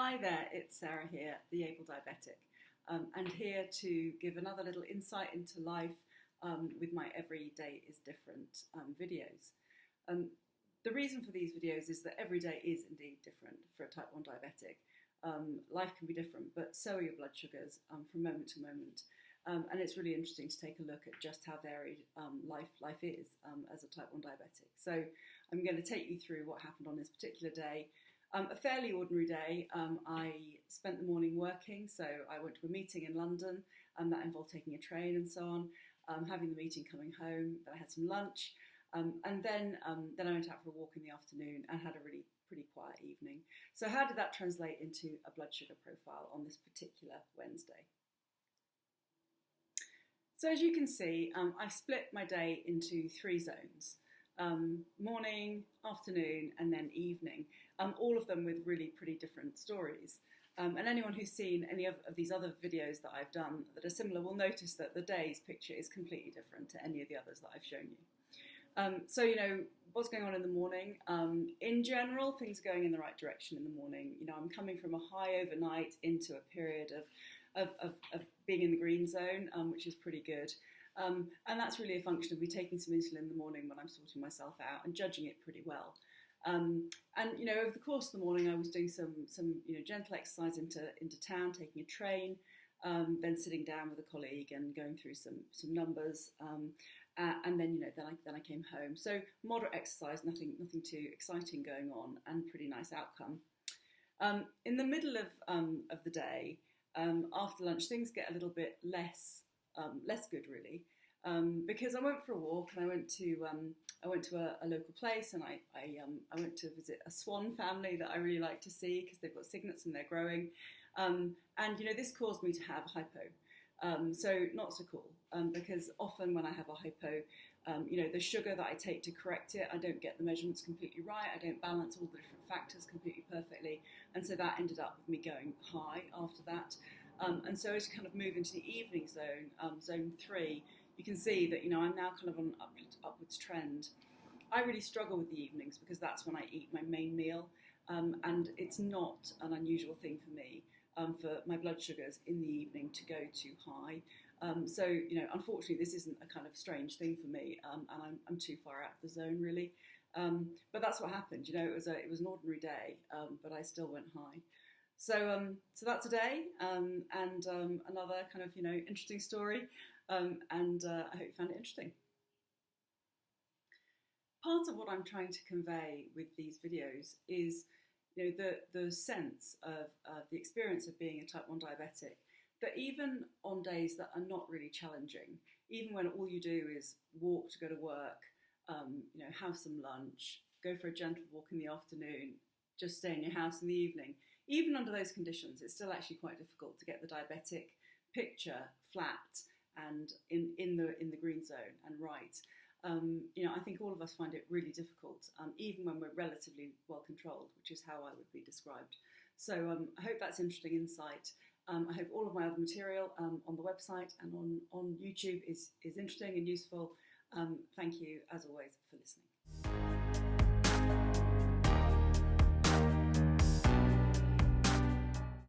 Hi there, it's Sarah here, the Able Diabetic, and here to give another little insight into life with my Every Day is Different videos. The reason for these videos is that every day is indeed different for a type 1 diabetic. Life can be different, but so are your blood sugars from moment to moment. And it's really interesting to take a look at just how varied life is as a type 1 diabetic. So I'm going to take you through what happened on this particular day. A fairly ordinary day. I spent the morning working, so I went to a meeting in London that involved taking a train and so on, having the meeting, coming home, then I had some lunch, and then I went out for a walk in the afternoon and had a really pretty quiet evening. So how did that translate into a blood sugar profile on this particular Wednesday? So as you can see, I've split my day into 3 zones. Morning, afternoon, and then evening, all of them with really pretty different stories. And anyone who's seen any of these other videos that I've done that are similar will notice that the day's picture is completely different to any of the others that I've shown you. So, you know, what's going on in the morning? In general, things are going in the right direction in the morning. You know, I'm coming from a high overnight into a period of being in the green zone, which is pretty good. And that's really a function of me taking some insulin in the morning when I'm sorting myself out and judging it pretty well. And you know, over the course of the morning, I was doing some gentle exercise into town, taking a train, then sitting down with a colleague and going through some numbers, and then then I came home. So moderate exercise, nothing too exciting going on, and pretty nice outcome. In the middle of the day, after lunch, things get a little bit less good really, because I went for a walk and I went to a local place, and I went to visit a swan family that I really like to see because they've got cygnets and they're growing, and you know, this caused me to have hypo, so not so cool, because often when I have a hypo, you know, the sugar that I take to correct it, I don't get the measurements completely right, I don't balance all the different factors completely perfectly, and so that ended up with me going high after that. And so as you kind of move into the evening zone, zone 3, you can see that, you know, I'm now kind of on an upwards trend. I really struggle with the evenings because that's when I eat my main meal, and it's not an unusual thing for me for my blood sugars in the evening to go too high. So, you know, unfortunately, this isn't a kind of strange thing for me, and I'm too far out of the zone really. But that's what happened. You know, it was an ordinary day, but I still went high. So that's a day, and another kind of, you know, interesting story, and I hope you found it interesting. Part of what I'm trying to convey with these videos is, you know, the sense of the experience of being a type 1 diabetic, that even on days that are not really challenging, even when all you do is walk to go to work, you know, have some lunch, go for a gentle walk in the afternoon, just stay in your house in the evening, even under those conditions, it's still actually quite difficult to get the diabetic picture flat and in the green zone and right. You know, I think all of us find it really difficult, even when we're relatively well controlled, which is how I would be described. So I hope that's interesting insight. I hope all of my other material on the website and on YouTube is interesting and useful. Thank you, as always, for listening.